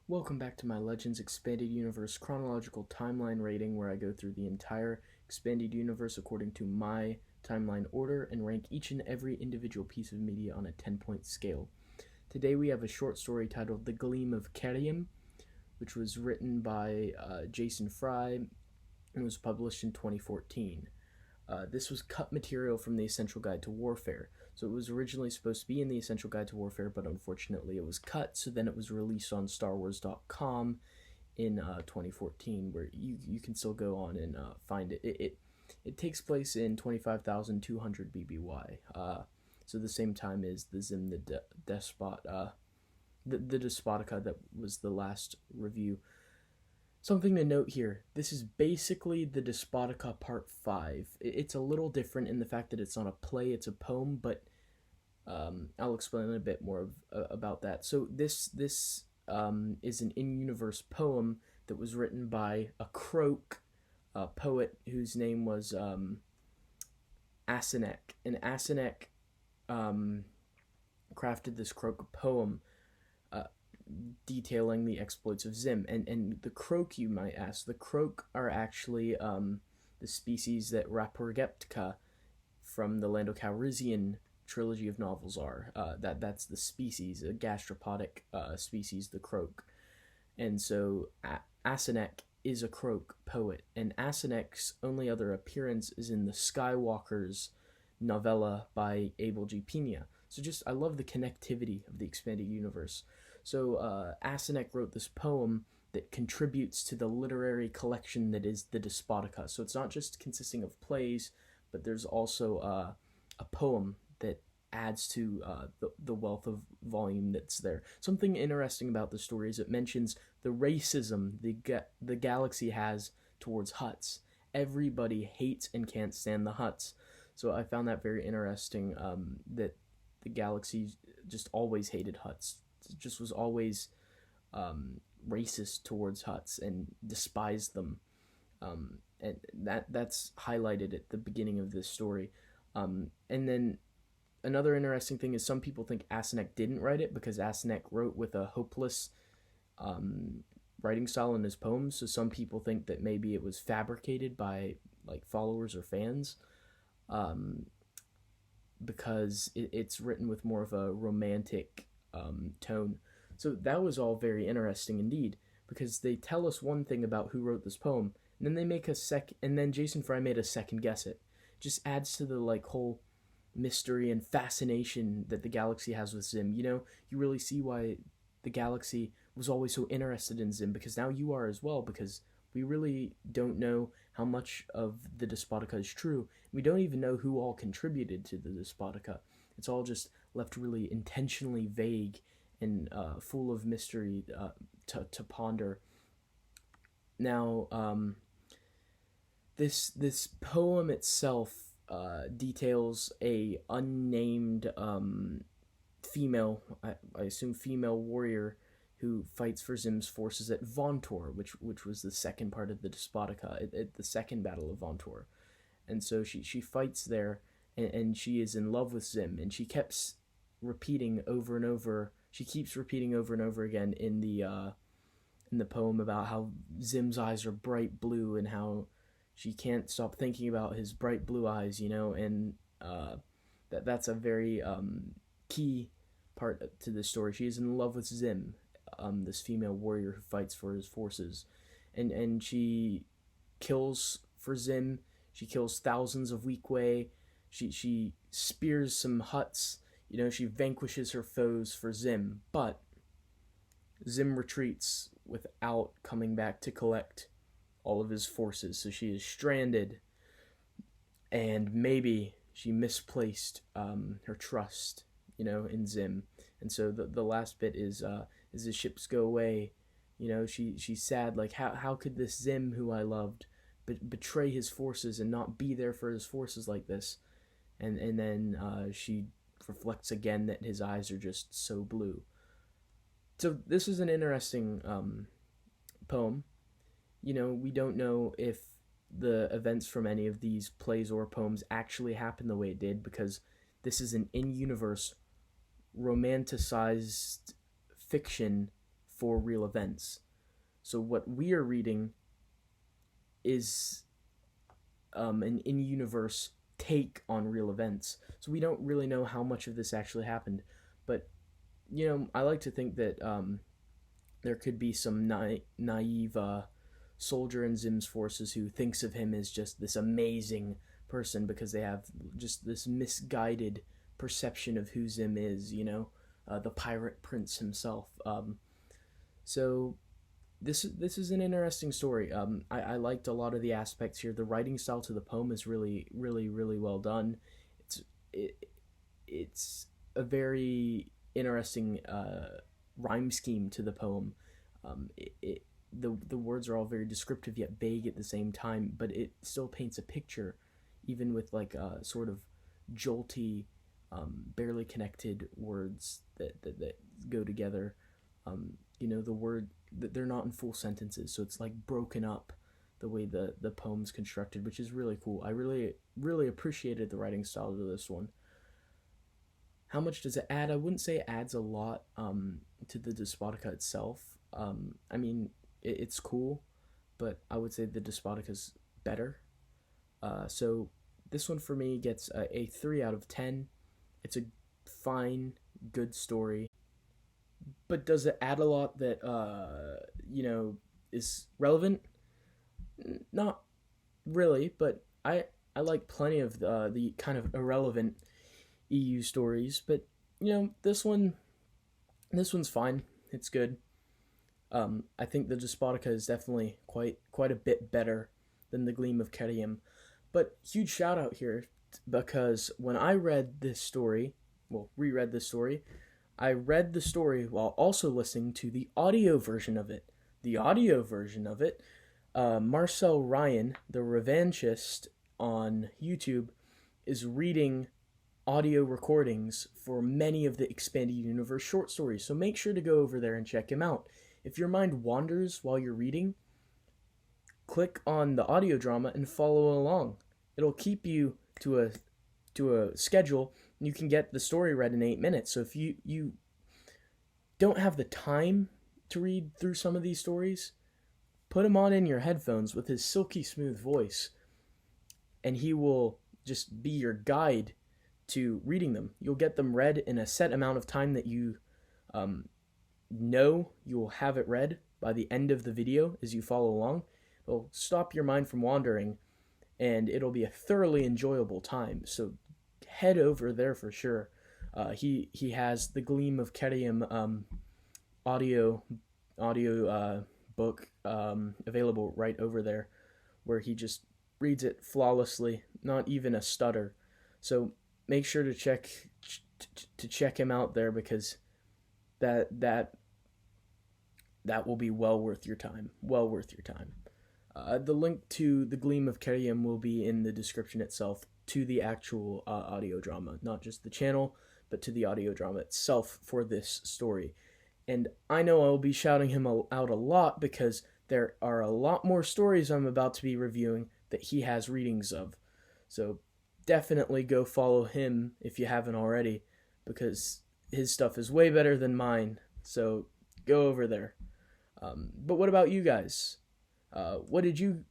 Welcome back to my Legends Expanded Universe chronological timeline rating, where I go through the entire expanded universe according to my timeline order and rank each and every individual piece of media on a 10-point scale. Today we have a short story titled The Gleam of Kiirium, which was written by Jason Fry and was published in 2014. This was cut material from the Essential Guide to Warfare. So it was originally supposed to be in the Essential Guide to Warfare, but unfortunately it was cut, so then it was released on StarWars.com in 2014, where you can still go on and find it. It takes place in 25,200 BBY, so the same time as the Zim the Despot, the Despotica that was the last review. Something to note here, this is basically the Despotica Part 5. It's a little different in the fact that it's not a play, it's a poem, but I'll explain a bit more about that. So this is an in-universe poem that was written by a Croak poet whose name was Asenek. And Asenek crafted this Croak poem detailing the exploits of Zim. And the Croak, you might ask, the Croak are actually the species that Raporgeptka from the Lando Calrissian trilogy of novels are. That's the species, a gastropodic species, the Croak. And so Asenek is a Croak poet, and Asenek's only other appearance is in the Skywalker's novella by Abel G. Pena. So I love the connectivity of the expanded universe. So Asenek wrote this poem that contributes to the literary collection that is the Despotica. So it's not just consisting of plays, but there's also a poem that adds to the wealth of volume that's there. Something interesting about the story is it mentions the racism the galaxy has towards Hutts. Everybody hates and can't stand the Hutts. So I found that very interesting, that the galaxy just always hated Hutts. It just was always racist towards Hutts and despised them. And that's highlighted at the beginning of this story. And then another interesting thing is some people think Asenek didn't write it because Asenek wrote with a hopeless writing style in his poems. So some people think that maybe it was fabricated by like followers or fans, because it's written with more of a romantic tone. So that was all very interesting indeed, because they tell us one thing about who wrote this poem, and then they make and then Jason Fry made a second guess it. Just adds to the whole mystery and fascination that the galaxy has with Zim. You really see why the galaxy was always so interested in Zim, because now you are as well, because we really don't know how much of the Despotica is true. We don't even know who all contributed to the Despotica. It's all just left really intentionally vague and full of mystery to ponder. Now, this poem itself details a unnamed female, I assume female warrior, who fights for Zim's forces at Vontor, which was the second part of the Despotica, at the second Battle of Vontor. And so she fights there, and she is in love with Zim, and she keeps repeating over and over again in the poem about how Zim's eyes are bright blue and how she can't stop thinking about his bright blue eyes, and that's a very key part to this story. She is in love with Zim, this female warrior who fights for his forces, and she kills for Zim. She kills thousands of Weequay. She spears some Hutts. She vanquishes her foes for Zim, but Zim retreats without coming back to collect all of his forces. So she is stranded, and maybe she misplaced her trust, in Zim. And so the last bit is as the ships go away, she's sad, how could this Zim who I loved betray his forces and not be there for his forces like this. And then she reflects again that his eyes are just so blue. So this is an interesting poem. We don't know if the events from any of these plays or poems actually happened the way it did, because this is an in-universe romanticized fiction for real events. So what we are reading is an in-universe take on real events. So we don't really know how much of this actually happened. But, I like to think that there could be some naive soldier in Zim's forces who thinks of him as just this amazing person because they have just this misguided perception of who Zim is, the pirate prince himself. So this is an interesting story. I liked a lot of the aspects here. The writing style to the poem is really, really, really well done. It's a very interesting rhyme scheme to the poem. The words are all very descriptive yet vague at the same time, but it still paints a picture, even with like sort of jolty, barely connected words that go together. The word that they're not in full sentences, so it's like broken up the way the poem's constructed, which is really cool. I really, really appreciated the writing style of this one. How much does it add? I wouldn't say it adds a lot to the Despotica itself. It's cool, but I would say the Despotica's better. So this one for me gets a 3 out of 10. It's a fine, good story. But does it add a lot that, is relevant? Not really, but I like plenty of the kind of irrelevant EU stories. But, this one's fine. It's good. I think the Despotica is definitely quite a bit better than the Gleam of Kiirium. But huge shout out here, because when I reread this story, I read the story while also listening to the audio version of it. Marcel Ryan, the Revanchist on YouTube, is reading audio recordings for many of the Expanded Universe short stories. So make sure to go over there and check him out. If your mind wanders while you're reading, click on the audio drama and follow along. It'll keep you to a schedule, and you can get the story read in 8 minutes. So if you don't have the time to read through some of these stories, put him on in your headphones with his silky smooth voice, and he will just be your guide to reading them. You'll get them read in a set amount of time that you know you will have it read by the end of the video as you follow along. It'll stop your mind from wandering, and it'll be a thoroughly enjoyable time. So head over there for sure. He has the Gleam of Kiirium audio book available right over there, where he just reads it flawlessly, not even a stutter. So make sure to check him out there, because that will be well worth your time. The link to the Gleam of Kiirium will be in the description itself, to the actual audio drama, not just the channel, but to the audio drama itself for this story. And I know I'll be shouting him out a lot, because there are a lot more stories I'm about to be reviewing that he has readings of. So definitely go follow him if you haven't already, because his stuff is way better than mine. So go over there. But what about you guys? What did you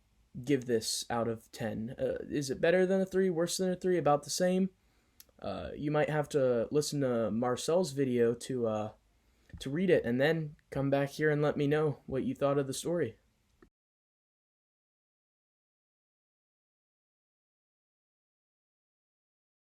give this out of 10? Is it better than a 3, worse than a 3, about the same? You might have to listen to Marcel's video to read it, and then come back here and let me know what you thought of the story.